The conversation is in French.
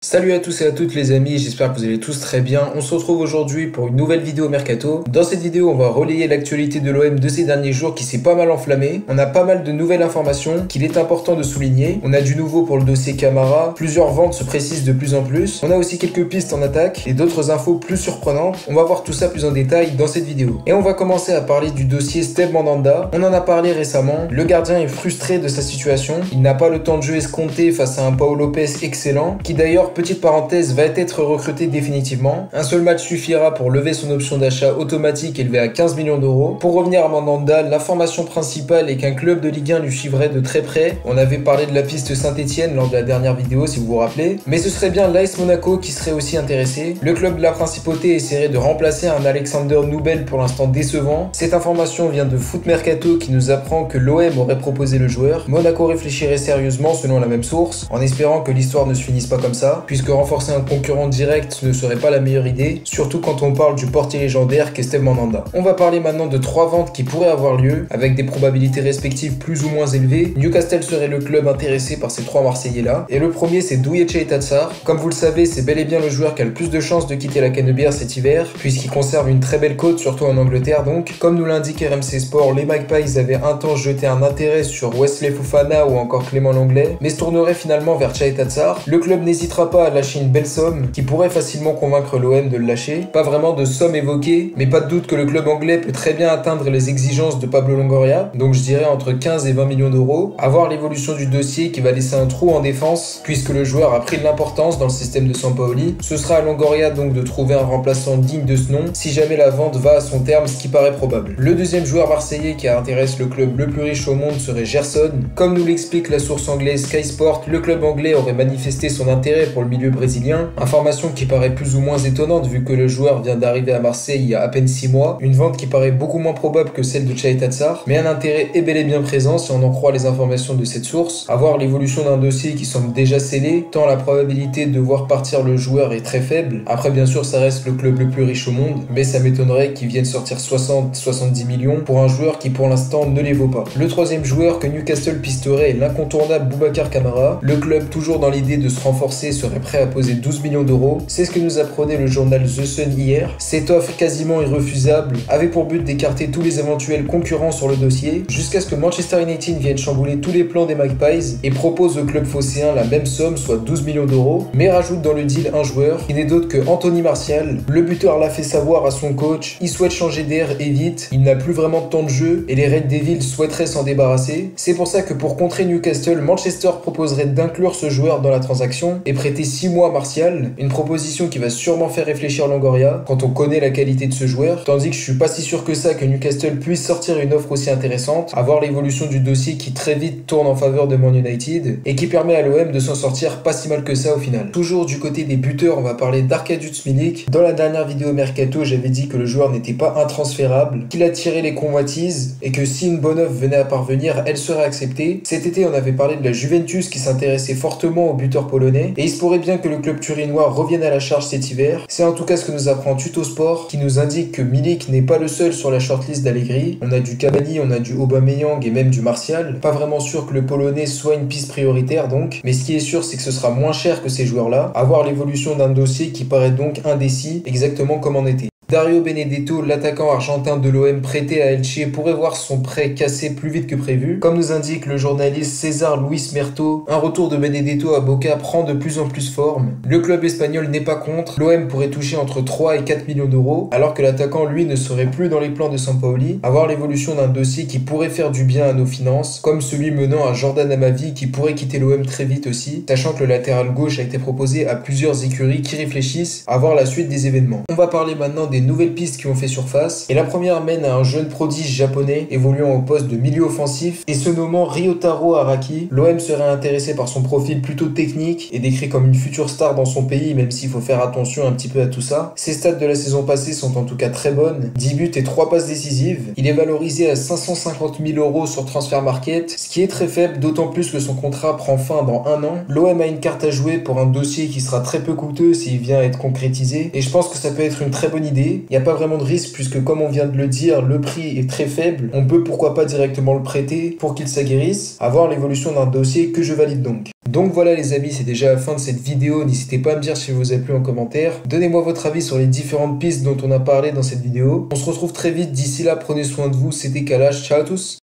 Salut à tous et à toutes les amis, j'espère que vous allez tous très bien. On se retrouve aujourd'hui pour une nouvelle vidéo Mercato. Dans cette vidéo, on va relayer l'actualité de l'OM de ces derniers jours qui s'est pas mal enflammée. On a pas mal de nouvelles informations qu'il est important de souligner. On a du nouveau pour le dossier Camara, plusieurs ventes se précisent de plus en plus. On a aussi quelques pistes en attaque et d'autres infos plus surprenantes. On va voir tout ça plus en détail dans cette vidéo. Et on va commencer à parler du dossier Steve Mandanda. On en a parlé récemment. Le gardien est frustré de sa situation. Il n'a pas le temps de jeu escompté face à un Paul Lopez excellent, qui d'ailleurs, petite parenthèse, va être recruté définitivement. Un seul match suffira pour lever son option d'achat automatique élevée à 15 millions d'euros. Pour revenir à Mandanda, l'information principale est qu'un club de Ligue 1 lui suivrait de très près. On avait parlé de la piste Saint-Etienne lors de la dernière vidéo si vous vous rappelez. Mais ce serait bien l'AS Monaco qui serait aussi intéressé. Le club de la Principauté essaierait de remplacer un Alexander Nubel pour l'instant décevant. Cette information vient de Foot Mercato qui nous apprend que l'OM aurait proposé le joueur. Monaco réfléchirait sérieusement selon la même source, en espérant que l'histoire ne se finisse pas comme ça, puisque renforcer un concurrent direct ne serait pas la meilleure idée, surtout quand on parle du portier légendaire qu'est Steve Mandanda. On va parler maintenant de 3 ventes qui pourraient avoir lieu, avec des probabilités respectives plus ou moins élevées. Newcastle serait le club intéressé par ces 3 Marseillais là, et le premier c'est Douye Tatsar. Comme vous le savez, c'est bel et bien le joueur qui a le plus de chances de quitter la Canebière cet hiver, puisqu'il conserve une très belle cote, surtout en Angleterre donc. Comme nous l'indique RMC Sport, les Magpies avaient un temps jeté un intérêt sur Wesley Fofana ou encore Clément Lenglet, mais se tournerait finalement vers Tatsar. Le club n'hésitera pas à lâcher une belle somme qui pourrait facilement convaincre l'OM de le lâcher. Pas vraiment de somme évoquée, mais pas de doute que le club anglais peut très bien atteindre les exigences de Pablo Longoria, donc je dirais entre 15 et 20 millions d'euros. À voir l'évolution du dossier qui va laisser un trou en défense, puisque le joueur a pris de l'importance dans le système de Sampaoli. Ce sera à Longoria donc de trouver un remplaçant digne de ce nom, si jamais la vente va à son terme, ce qui paraît probable. Le deuxième joueur marseillais qui intéresse le club le plus riche au monde serait Gerson. Comme nous l'explique la source anglaise Sky Sport, le club anglais aurait manifesté son intérêt pour le milieu brésilien, information qui paraît plus ou moins étonnante vu que le joueur vient d'arriver à Marseille il y a à peine 6 mois, une vente qui paraît beaucoup moins probable que celle de Tatsar, mais un intérêt est bel et bien présent si on en croit les informations de cette source. À voir l'évolution d'un dossier qui semble déjà scellé, tant la probabilité de voir partir le joueur est très faible. Après bien sûr ça reste le club le plus riche au monde, mais ça m'étonnerait qu'ils viennent sortir 60-70 millions pour un joueur qui pour l'instant ne les vaut pas. Le troisième joueur que Newcastle pisterait est l'incontournable Boubacar Kamara. Le club, toujours dans l'idée de se renforcer, serait prêt à poser 12 millions d'euros. C'est ce que nous apprenait le journal The Sun hier. Cette offre quasiment irrefusable avait pour but d'écarter tous les éventuels concurrents sur le dossier, jusqu'à ce que Manchester United vienne chambouler tous les plans des Magpies et propose au club phocéen la même somme, soit 12 millions d'euros, mais rajoute dans le deal un joueur qui n'est d'autre que Anthony Martial. Le buteur l'a fait savoir à son coach, il souhaite changer d'air et vite, il n'a plus vraiment de temps de jeu et les Red Devils souhaiteraient s'en débarrasser. C'est pour ça que pour contrer Newcastle, Manchester proposerait d'inclure ce joueur dans la transaction et prêter 6 mois à Martial, une proposition qui va sûrement faire réfléchir Longoria quand on connaît la qualité de ce joueur, tandis que je suis pas si sûr que ça que Newcastle puisse sortir une offre aussi intéressante, à voir l'évolution du dossier qui très vite tourne en faveur de Man United et qui permet à l'OM de s'en sortir pas si mal que ça au final. Toujours du côté des buteurs, on va parler d'Arkadiusz Milik. Dans la dernière vidéo Mercato, j'avais dit que le joueur n'était pas intransférable, qu'il attirait les convoitises et que si une bonne offre venait à parvenir, elle serait acceptée. Cet été, on avait parlé de la Juventus qui s'intéressait fortement au buteur polonais et il se pourrait bien que le club turinois revienne à la charge cet hiver. C'est en tout cas ce que nous apprend Tuto Sport qui nous indique que Milik n'est pas le seul sur la shortlist d'Allegri. On a du Cavani, on a du Aubameyang et même du Martial. Pas vraiment sûr que le polonais soit une piste prioritaire donc, mais ce qui est sûr c'est que ce sera moins cher que ces joueurs-là. À voir l'évolution d'un dossier qui paraît donc indécis, exactement comme en été. Dario Benedetto, l'attaquant argentin de l'OM prêté à Elche, pourrait voir son prêt cassé plus vite que prévu. Comme nous indique le journaliste César Luis Merto, un retour de Benedetto à Boca prend de plus en plus forme. Le club espagnol n'est pas contre, l'OM pourrait toucher entre 3 et 4 millions d'euros, alors que l'attaquant lui ne serait plus dans les plans de Sampaoli. À voir l'évolution d'un dossier qui pourrait faire du bien à nos finances, comme celui menant à Jordan Amavi qui pourrait quitter l'OM très vite aussi, sachant que le latéral gauche a été proposé à plusieurs écuries qui réfléchissent à voir la suite des événements. On va parler maintenant des nouvelles pistes qui ont fait surface, et la première mène à un jeune prodige japonais évoluant au poste de milieu offensif et se nommant Ryotaro Araki. L'OM serait intéressé par son profil plutôt technique et décrit comme une future star dans son pays, même s'il faut faire attention un petit peu à tout ça. Ses stats de la saison passée sont en tout cas très bonnes, 10 buts et 3 passes décisives. Il est valorisé à 550 000 euros sur Transfer Market, ce qui est très faible, d'autant plus que son contrat prend fin dans 1 an. L'OM a une carte à jouer pour un dossier qui sera très peu coûteux s'il vient à être concrétisé, et je pense que ça peut être une très bonne idée. il n'y a pas vraiment de risque puisque comme on vient de le dire, le prix est très faible. On peut pourquoi pas directement le prêter pour qu'il s'aguerrisse, avoir l'évolution d'un dossier que je valide donc. Donc voilà les amis, c'est déjà la fin de cette vidéo. N'hésitez pas à me dire si vous a plu en commentaire. Donnez-moi votre avis sur les différentes pistes dont on a parlé dans cette vidéo. On se retrouve très vite. D'ici là, prenez soin de vous. C'était Kalash. Ciao à tous.